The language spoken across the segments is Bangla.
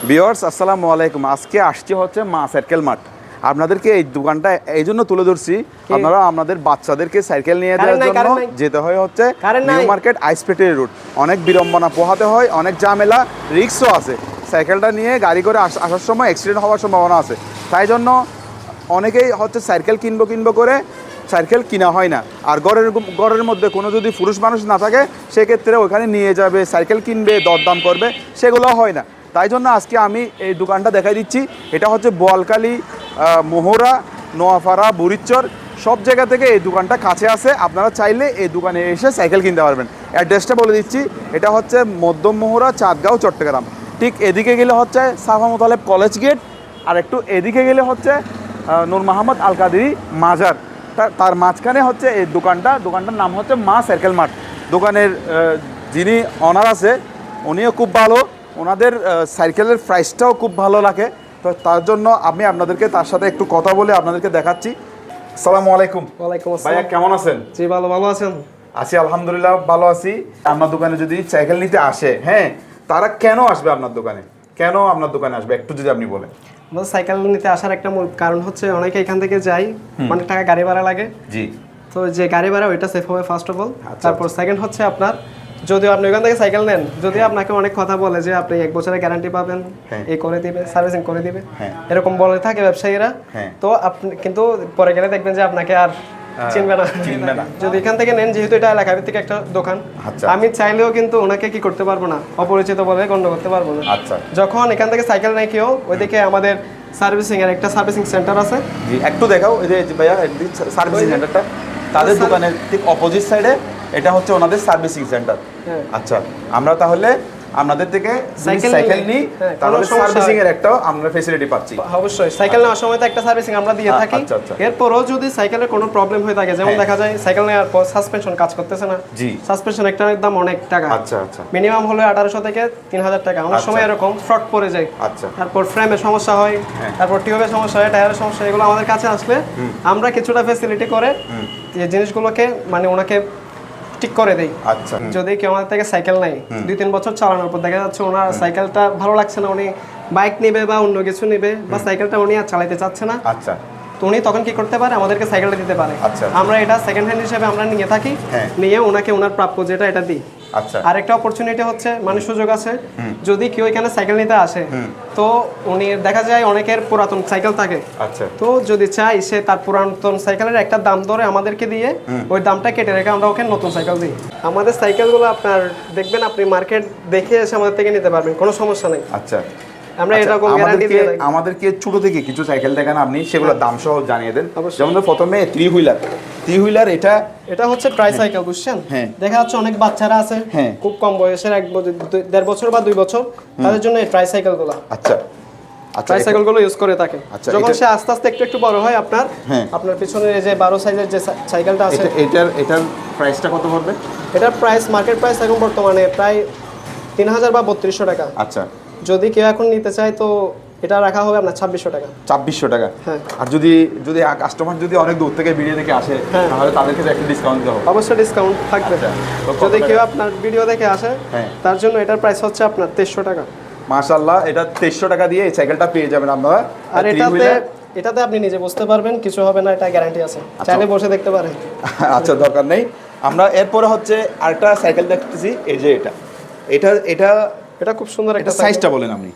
ভিউয়ার্স আসসালামু আলাইকুম। আজকে আসছে হচ্ছে মা সাইকেল মার্ট। আপনাদেরকে এই দোকানটা এই জন্য তুলে ধরছি, আপনারা আপনাদের বাচ্চাদেরকে সাইকেল নিয়ে যাওয়ার জন্য যেতে হয় হচ্ছে নিউ মার্কেট আইসপেটের রুট। অনেক বিড়ম্বনা পোহাতে হয়, অনেক ঝামেলা, রিস্কও আছে। সাইকেলটা নিয়ে গাড়ি করে আসার সময় অ্যাক্সিডেন্ট হওয়ার সম্ভাবনা আছে। তাই জন্য অনেকেই হচ্ছে সাইকেল কিনবো করে সাইকেল কিনা হয় না। আর ঘরের মধ্যে কোনো যদি পুরুষ মানুষ না থাকে, সেক্ষেত্রে ওখানে নিয়ে যাবে, সাইকেল কিনবে, দরদাম করবে, সেগুলো হয় না। তাই জন্য আজকে আমি এই দোকানটা দেখাই দিচ্ছি। এটা হচ্ছে বোয়ালখালী, মোহরা, নোয়াপাড়া, বুড়িচর, সব জায়গা থেকে এই দোকানটা কাছে আছে। আপনারা চাইলে এই দোকানে এসে সাইকেল কিনতে পারবেন। অ্যাড্রেসটা বলে দিচ্ছি, এটা হচ্ছে মধ্যম মোহরা, চাঁদগাঁও, চট্টগ্রাম। ঠিক এদিকে গেলে হচ্ছে সাফা মোতালেব কলেজ গেট, আর একটু এদিকে গেলে হচ্ছে নূর মোহাম্মদ আল কাদেরী মাজার। তার মাঝখানে হচ্ছে এই দোকানটার নাম হচ্ছে মা সাইকেল মার্ট। দোকানের যিনি অনার আছে উনিও খুব ভালো, ওনাদের সাইকেলের প্রাইসটাও খুব ভালো লাগে। তো তার জন্য আমি আপনাদেরকে তার সাথে একটু কথা বলে আপনাদেরকে দেখাচ্ছি। আসসালামু আলাইকুম। ওয়ালাইকুম আসসালাম। ভাইয়া কেমন আছেন? জি ভালো আছেন? আছি আলহামদুলিল্লাহ, ভালো আছি। আপনার দোকানে যদি সাইকেল নিতে আসে, হ্যাঁ, তারা কেন আসবে আপনার দোকানে? কেন আপনার দোকানে আসবে একটু যদি আপনি বলেন। আমাদের সাইকেল নিতে আসার একটা মূল কারণ হচ্ছে অনেকে এখান থেকে যাই, অনেক টাকা গাড়ি ভাড়া লাগে। জি। তো যে গাড়ি ভাড়া ওইটা সেভ হবে ফার্স্ট অফ অল। তারপর সেকেন্ড হচ্ছে আপনার, যদিও আপনি ওখান থেকে সাইকেল নেন, যদি আপনাকে অনেক কথা বলে যে আপনি 1 বছরের গ্যারান্টি পাবেন, এই করে দিবে, সার্ভিসিং করে দিবে, এরকম বলে থাকে ব্যবসায়ীরা। তো আপনি কিন্তু পরে গেলে দেখবেন যে আপনাকে আর চিনবে না। যদি এখান থেকে নেন, যেহেতু এটা এলাকা ভিত্তিক একটা দোকান, আমি চাইলেও কিন্তু ওনাকে কি করতে পারবো না, অপরিচিত বলে গণ্য করতে পারবো না। যখন এখান থেকে সাইকেল নেয় কেউ, ওইদিকে আমাদের সার্ভিসিং এর একটা সার্ভিসিং সেন্টার আছে। জি, একটু দেখাও এই যে ভাইয়া সার্ভিসিং সেন্টারটা। তাদের দোকানের ঠিক অপোজিট সাইডে এটা হচ্ছে ওনাদের সার্ভিসিং সেন্টার। আচ্ছা, আমরা তাহলে আপনাদের থেকে সাইকেল নিই, তাহলে সার্ভিসিং এর একটা আমরা ফ্যাসিলিটি পাচ্ছি। অবশ্যই সাইকেল নেওয়ার সময় তো একটা সার্ভিসিং আমরা দিয়ে থাকি। এরপরও যদি সাইকেলের কোনো প্রবলেম হয়ে থাকে, যেমন দেখা যায় সাইকেল নেওয়ার পর সাসপেনশন কাজ করতেছে না, জি, সাসপেনশন একটা দাম অনেক টাকা। আচ্ছা, মিনিমাম হলো 1800 থেকে 3000 টাকা। অনেক সময় এরকম ফ্রড পড়ে যায়। আচ্ছা, তারপর ফ্রেমের সমস্যা হয়, তারপর টিউবের সমস্যা হয়, টায়ারের সমস্যা, এগুলো আমাদের কাছে আসলে আমরা কিছুটা ফ্যাসিলিটি করে এই জিনিসগুলোকে মানে ওনাকে ঠিক করে দেই। আচ্ছা, যদি কেউ আমাদের থেকে সাইকেল নেয়, 2-3 বছর চালানোর পর দেখা যাচ্ছে ওনার সাইকেলটা ভালো লাগছে না, উনি বাইক নেবে বা অন্য কিছু নেবে, বা সাইকেলটা উনি আর চালাতে চাচ্ছে না, আচ্ছা, তো উনি তখন কি করতে পারে, আমাদেরকে সাইকেলটা দিতে পারে। আমরা এটা সেকেন্ড হ্যান্ড হিসেবে আমরা নিয়ে থাকি, নিয়ে ওনাকে ওনার প্রাপ্য যেটা এটা দিই। আচ্ছা, আরেকটা অপরচুনিটি হচ্ছে, মানে সুযোগ আছে, যদি কেউ এখানে সাইকেল নিতে আসে, তো উনি দেখা যায় অনেকের পুরাতন সাইকেল থাকে। আচ্ছা, তো যদি চাই সে তার পুরাতন সাইকেলের একটা দাম ধরে আমাদেরকে দিয়ে ওই দামটা কেটে রেখে আমরা ওকে নতুন সাইকেল দিই। আমাদের সাইকেলগুলো আপনার দেখবেন, আপনি মার্কেট দেখে এসে আমাদের থেকে নিতে পারবেন, কোনো সমস্যা নেই। আচ্ছা, আমরা এরকম গ্যারান্টি দিয়ে থাকি। আমাদেরকে ছোট থেকে কিছু সাইকেল দেখান আপনি, সেগুলোর দাম সহ জানিয়ে দেন। যেমন প্রথমে 3 হুইলার, এটা হচ্ছে ট্রাই সাইকেল, বুঝছেন? দেখা যাচ্ছে অনেক বাচ্চারা আছে খুব কম বয়সের, 1.5 বছর বা 2 বছর, তাদের জন্য এই ট্রাই সাইকেলগুলো, আচ্ছা, ট্রাই সাইকেলগুলো ইউজ করে থাকে। যখন সে আস্তে আস্তে একটু বড় হয়, আপনার পিছনে যে 12 সাইজের যে সাইকেলটা আছে, এটার প্রাইসটা কত পড়বে? এটার প্রাইস, মার্কেট প্রাইস এখন বর্তমানে প্রায় 3000 বা 3200 টাকা। আচ্ছা, যদি কেউ এখন নিতে চায় তো এটা রাখা হবে আপনার 2600 টাকা। 2600 টাকা? হ্যাঁ। আর যদি কাস্টমার যদি অনেক দূর থেকে ভিডিও দেখে আসে, তাহলে তাদেরকে একটা ডিসকাউন্ট দেওয়া হবে? অবশ্যই ডিসকাউন্ট থাকবে। যদি কেউ আপনার ভিডিও দেখে আসে, তার জন্য এটার প্রাইস হচ্ছে আপনার 2300 টাকা। মাশাআল্লাহ, এটা 2300 টাকা দিয়ে এই সাইকেলটা পেয়ে যাবেন আপনারা। আর এটাতে আপনি নিজে বসতে পারবেন, কিছু হবে না, এটা গ্যারান্টি আছে, চাইলে বসে দেখতে পারেন। আচ্ছা, দরকার নেই। আমরা এরপরে হচ্ছে আরেকটা সাইকেল দেখতেছি, এই যে এটা খুব সুন্দর একটা সাইজটা বলেন আপনি।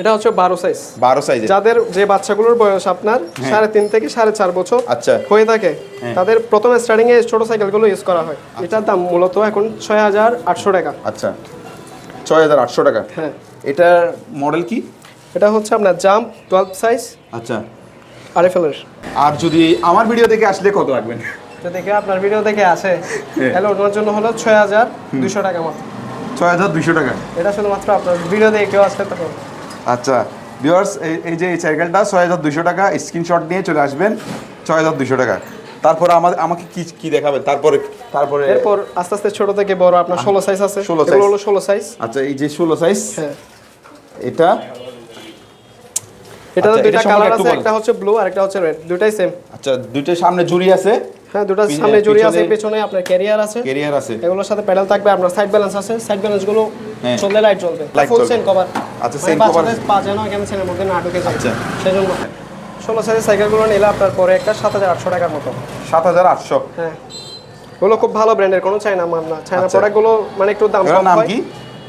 এটা হচ্ছে 12 সাইজ। যাদের যে বাচ্চাগুলোর বয়স আপনার 3.5 থেকে 4.5 বছর আচ্ছা হয়ে থাকে, তাদের প্রথমে স্টার্টিং এ ছোট সাইকেলগুলো ইউজ করা হয়। এটার দাম মূলত এখন 6800 টাকা। আচ্ছা, 6800 টাকা। হ্যাঁ। এটার মডেল কি? এটা হচ্ছে আপনার জাম্প 12 সাইজ। আচ্ছা, আরএফএল এর। আর যদি আমার ভিডিও দেখে আসলে কত রাখবেন? যদি কেউ আপনার ভিডিও দেখে আসে, তাহলে ওনার জন্য হলো 6200 টাকা মাত্র। 6200 টাকা? এটা শুধুমাত্র আপনার ভিডিও দেখে কেউ আসলে তখন। আচ্ছা ভিউয়ার্স, এই যে এই সাইকেলটা 6200 টাকা, স্ক্রিনশট নিয়ে চলে আসবেন। 6200 টাকা। তারপর আমাকে কি দেখাবেন? এরপর আস্তে আস্তে ছোট থেকে বড় আপনার 16 সাইজ আছে। এগুলো হলো 16 সাইজ। আচ্ছা, এই যে 16 সাইজ, হ্যাঁ, এটা দুইটা কালার আছে, একটা হচ্ছে ব্লু আর একটা হচ্ছে রেড, দুইটাই সেম। আচ্ছা, দুইটার সামনে জুড়ি আছে, হ্যাঁ, দুটো সামনে জড়ি আছে, পেছনে আপনার ক্যারিয়ার আছে। এগুলোর সাথে প্যাডেল থাকবে, আপনার সাইড ব্যালেন্স আছে। সাইড ব্যালেন্স গুলো চললে লাইট জ্বলবে। Full chain cover. আচ্ছা, চেইন কভার পা যেন এখানে চেনের মধ্যে না ঢুকে যায়। আচ্ছা, সেজন্য 16 সাইজের সাইকেলগুলো নিলে আপনার পরে একটা 7800 টাকার মতো। 7800? হ্যাঁ, এগুলো খুব ভালো ব্র্যান্ডের, কোনো চায়না মাল না। চায়না প্রোডাক্টগুলো মানে একটু দাম কম হয়। কি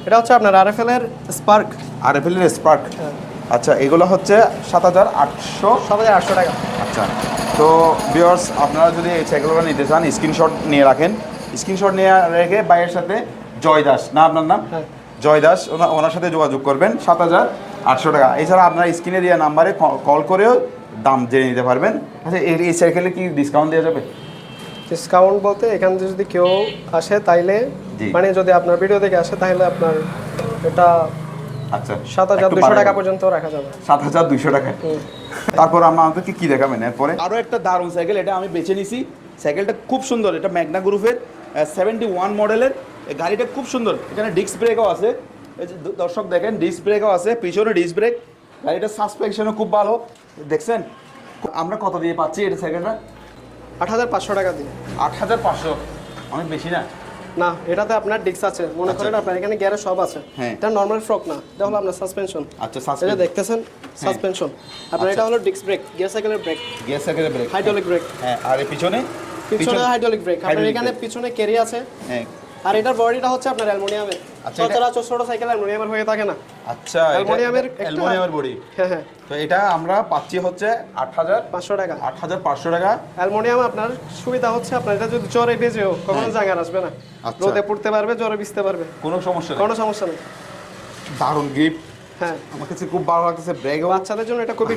এটা হচ্ছে আপনার আরএফএল এর স্পার্ক। আরএফএল এর স্পার্ক। আচ্ছা, এগুলো হচ্ছে 7800 টাকা। আচ্ছা, তো ভিউয়ার্স আপনারা যদি এই সাইকেলগুলো নিতে চান স্ক্রিনশট নিয়ে রাখেন। স্ক্রিনশট নিয়ে রেখে ভাইয়ের সাথে জয় দাস, না আপনার নাম? জয় দাস, ওনার সাথে যোগাযোগ করবেন। 7800 টাকা। এছাড়া আপনার স্ক্রিনে দেওয়া নাম্বারে কল করেও দাম জেনে নিতে পারবেন। আচ্ছা, এই সাইকেলে কি ডিসকাউন্ট দেওয়া যাবে? ডিসকাউন্ট বলতে এখানে যদি কেউ আসে তাইলে, মানে যদি আপনার ভিডিও থেকে আসে তাহলে আপনার এটা আচ্ছা 7200 টাকা পর্যন্ত রাখা যাবে। 7200 টাকা। তারপর আমরা আমাদেরকে কি দেখাবেন এরপরে? আরো একটা দারুণ সাইকেল, এটা আমি বেছে নিছি। সাইকেলটা খুব সুন্দর, এটা ম্যাগনা গ্রুপের 71 মডেলের। গাড়িটা খুব সুন্দর। এখানে ডিস্ক ব্রেকও আছে, এই যে দর্শক দেখেন ডিস্ক ব্রেকও আছে, পিছনে ডিস্ক ব্রেক। গাড়িটার সাসপেনশনও খুব ভালো, দেখছেন? আমরা কত দিয়ে পাচ্ছি এটা সাইকেলটা? 8500 টাকা দিয়ে। 8500 অনেক বেশি না? না, এটাতে আপনার ডিস্ক আছে, মনে করেন আপনার এখানে গিয়ারে সব আছে। এটা নরমাল ফ্রক না, এটা হলো আপনার সাসপেনশন। আচ্ছা, সাসপেনশন এটা দেখতেছেন, সাসপেনশন আপনার। এটা হলো ডিস্ক ব্রেক, গিয়ার সাইকেলের ব্রেক, হাইড্রোলিক ব্রেক। হ্যাঁ, আর এই পিছনে হাইড্রোলিক ব্রেক। আপনার এখানে পিছনে ক্যারি আছে। হ্যাঁ, আর এটার বডিটা হচ্ছে আপনার অ্যালুমিনিয়ামের। আচ্ছা, ছোট সাইকেল অ্যালুমিনিয়ামের হয়ে থাকে না? আচ্ছা, অ্যালুমিনিয়ামের বডি। হ্যাঁ হ্যাঁ, তো এটা আমরা পাচ্ছি হচ্ছে 8500 টাকা। 8500 টাকা অ্যালুমিনিয়াম। আপনার সুবিধা হচ্ছে আপনার এটা যদি জ্বরে বেজেও কখনো জায়গা আসবে না, রোদে পড়তে পারবে, জ্বরে ভিজতে পারবে, কোনো সমস্যা নেই। দারুণ গিফট। হ্যাঁ, আমার কাছে খুব ভালো লাগতেছে। ব্রেক বাচ্চাদের জন্য এটা খুবই,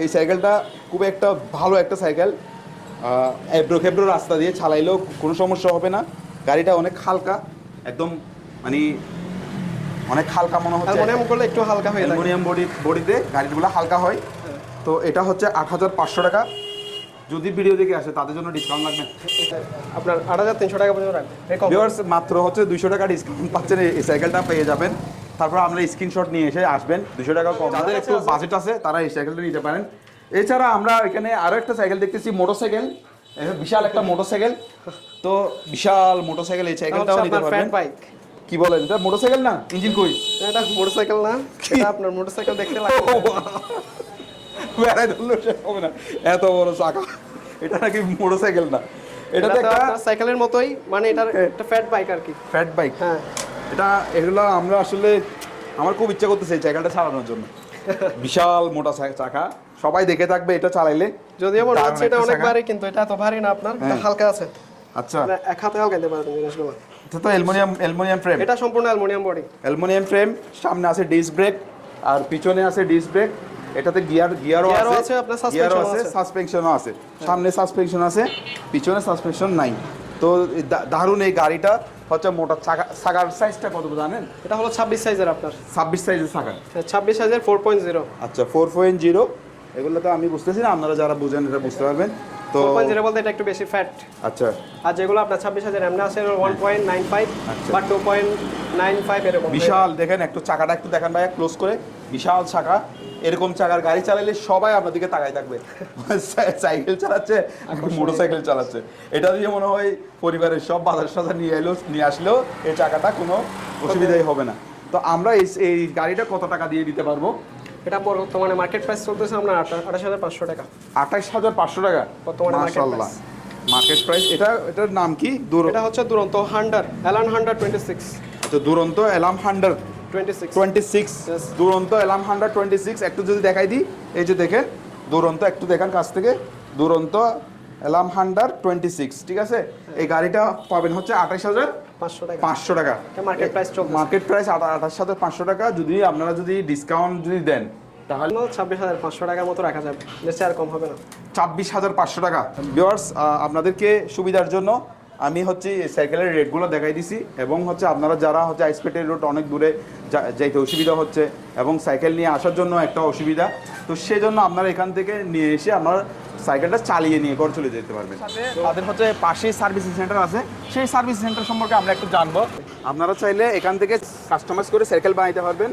এই সাইকেলটা খুব একটা ভালো একটা সাইকেল। এবড়ো রাস্তা দিয়ে চালাইলেও কোনো সমস্যা হবে না। গাড়িটা অনেক হালকা, একদম মানে অনেক হালকা মনে হচ্ছে। অ্যালুমিনিয়াম করলে একটু হালকা হয়, অ্যালুমিনিয়াম বডিতে গাড়িগুলো হালকা হয়। তো এটা হচ্ছে 8500 টাকা। যদি ভিডিও দেখে আসে তাদের জন্য ডিসকাউন্ট লাগবে আপনার 8300 টাকা পর্যন্ত রাখবেন। ভিউয়ার্স, মাত্র হচ্ছে 200 টাকা ডিসকাউন্ট পাচ্ছেন, এই সাইকেলটা পেয়ে যাবেন। তারপর আমরা স্ক্রিনশট নিয়ে এসে আসবেন। 200 টাকা কম। যাদের একটু বাজেট আছে তারা এই সাইকেলটা নিতে পারেন। এছাড়া আমরা এখানে আরো একটা সাইকেল দেখতেছি, মোটরসাইকেল। বিশাল একটা মোটরসাইকেল। তো বিশাল মোটরসাইকেল, এই সাইকেলটাও নিতে পারবেন। কি বলেন, এটা মোটরসাইকেল না? ইঞ্জিন কই? এটা মোটরসাইকেল না, এটা আপনার মোটরসাইকেল দেখতে লাগে। হবে না, এত বড় চাকা। এটা নাকি মোটরসাইকেল না, এটা তো একটা সাইকেলের মতোই, মানে এটা একটা ফ্যাট বাইক আর কি। Fat bike. হ্যাঁ, এগুলো আমরা আসলে আমার খুব ইচ্ছা করতেছে এই সাইকেলটা চালানোর জন্য। বিশাল মোটা চাকা, সবাই দেখে থাকবে এটা চালাইলে। যদিও মনে হচ্ছে এটা অনেক ভারী, কিন্তু এটা এত ভারী না, আপনার হালকা আছে। আচ্ছা, এক হাতে হালকা দিতে পারবেন জিনিসগুলো। এটা তো অ্যালুমিনিয়াম ফ্রেম। এটা সম্পূর্ণ অ্যালুমিনিয়াম বডি, অ্যালুমিনিয়াম ফ্রেম। সামনে আছে ডিস্ক ব্রেক আর পিছনে আছে ডিস্ক ব্রেক। এটাতে গিয়ারও আছে, আপনার সাসপেনশনও আছে। সামনে সাসপেনশন আছে, পিছনে সাসপেনশন নাই। তো দারুণ এই গাড়িটা হচ্ছে। মোটা চাকার সাইজটা কত জানেন? এটা হলো 26 সাইজের, আপনার 26 সাইজের চাকা। 26 সাইজের 4.0। আচ্ছা, 4.0। এগুলো তো আমি বুঝতেছি না, আপনারা যারা বুঝেন এটা বুঝতে পারবেন। তো 4.0 বলতে এটা একটু বেশি ফ্যাট। আচ্ছা, আর যেগুলো আপনার 26 সাইজের এমনি আছে 1.95 বা 2.95 এরকম। বিশাল, দেখেন একটু চাকাটা একটু দেখেন ভাইয়া ক্লোজ করে। বিশাল চাকা। এরকম চাকার গাড়ি চালালে সবাই আপনার দিকে তাকায় থাকবে। সাইকেল চালাচ্ছে, মোটরসাইকেল চালাচ্ছে। এটা দিয়ে মনে হয় পরিবারের সব বাজার সাজার নিয়ে আসলেও এই চাকাটা কোনো অসুবিধাই হবে না। তো আমরা এই গাড়িটা কত টাকা দিয়ে দিতে পারবো? এটা বর্তমানে মার্কেট প্রাইস চলতেছে আমরা 28500 টাকা। 28500 টাকা বর্তমানে মার্কেট প্রাইস। এটার নাম কি? এটা হচ্ছে দুরন্ত হান্ডার, এলান হান্ডার 26। আচ্ছা, দুরন্ত এলাম হান্ডার 26। দুরন্ত এলাম হান্ডার 26। একটু যদি দেখাই দিই, এই যে দেখেন দুরন্ত, একটু দেখান কাছ থেকে। দুরন্ত এলাম হান্ডার 26, ঠিক আছে? এই গাড়িটা পাবেন হচ্ছে 28500 টাকা। মার্কেট প্রাইস 28500 টাকা। যদি আপনারা ডিসকাউন্ট দেন তাহলে 26500 টাকার মতো রাখা যাবে, বেশি আর কম হবে না। 26500 টাকা। ভিউয়ার্স, আপনাদেরকে সুবিধার জন্য আমি হচ্ছে সাইকেলের রেটগুলো দেখাই দিছি, এবং হচ্ছে আপনারা যারা হচ্ছে আইসপেটের রোড অনেক দূরে যাইতে অসুবিধা হচ্ছে এবং সাইকেল নিয়ে আসার জন্য একটা অসুবিধা, তো সেই জন্য আপনারা এখান থেকে নিয়ে এসে আপনারা সাইকেলটা চালিয়ে নিয়ে ঘর চলে যেতে পারবেন। তাদের হচ্ছে পাশেই সার্ভিসিং সেন্টার আছে, সেই সার্ভিস সেন্টার সম্পর্কে আমরা একটু জানবো। আপনারা চাইলে এখান থেকে কাস্টমাইজ করে সাইকেল বানাইতে পারবেন।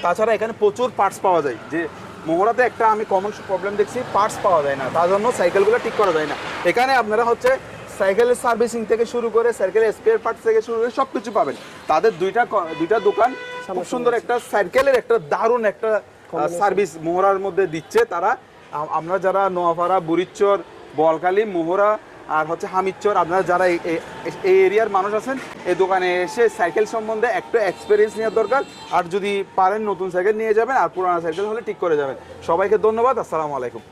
তাছাড়া এখানে প্রচুর পার্টস পাওয়া যায়, যে মোহরাতে একটা আমি কমন প্রবলেম দেখছি, পার্টস পাওয়া যায় না, তার জন্য সাইকেলগুলো ঠিক করা যায় না। এখানে আপনারা হচ্ছে সাইকেলের সার্ভিসিং থেকে শুরু করে সাইকেলের স্পেয়ার পার্টস থেকে শুরু করে সব কিছু পাবেন। তাদের দুইটা দোকান খুব সুন্দর একটা সাইকেলের একটা দারুণ একটা সার্ভিস মোহরার মধ্যে দিচ্ছে তারা। আমরা যারা নোয়াপাড়া, বুড়িচর, বোয়ালখালী, মোহরা আর হচ্ছে হামিদচর, আপনারা যারা এই এরিয়ার মানুষ আছেন, এই দোকানে এসে সাইকেল সম্বন্ধে একটু এক্সপিরিয়েন্স নেওয়ার দরকার। আর যদি পারেন নতুন সাইকেল নিয়ে যাবেন, আর পুরানো সাইকেল হলে ঠিক করে যাবেন। সবাইকে ধন্যবাদ, আসসালামু আলাইকুম।